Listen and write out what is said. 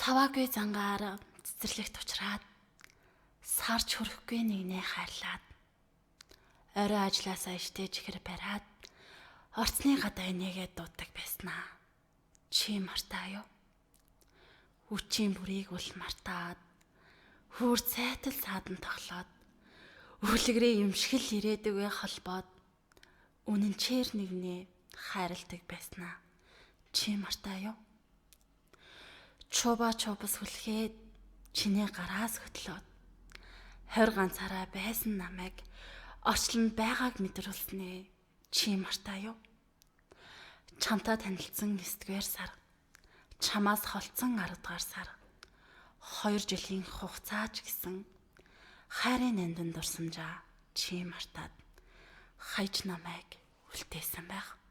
Саваагүй зангаар цэцэрлэгт учраад сарч хүрэхгүй нэгнээ хайрлаад орой ажилласаа иштэж ихэр бариад орцны гадаа нэгээд дууддаг байснаа. Чи мартаа юу? Үчийн бүрийг үл мартаад хүүр цайтал саадан тоглоод өглөгрээ юмшгэл ирээдүгэ холбоод үнэнчээр нэгнээ хайрладаг байснаа. Чи мартаа юу? Чуба чубас хүлхээд чиний гараас хөтлөөд 20 ганцаараа байсан намайг орчлон байгааг мэдрүүлснэ. Чи мартаа юу? Чамтай танилцсан 9-р сар, чамаас холцсон 10-р сар, 2 жилийн хугацаач гэсэн хайрын нандин дурсамжаа чи мартаад хаяж намайг үлдээсэн байх.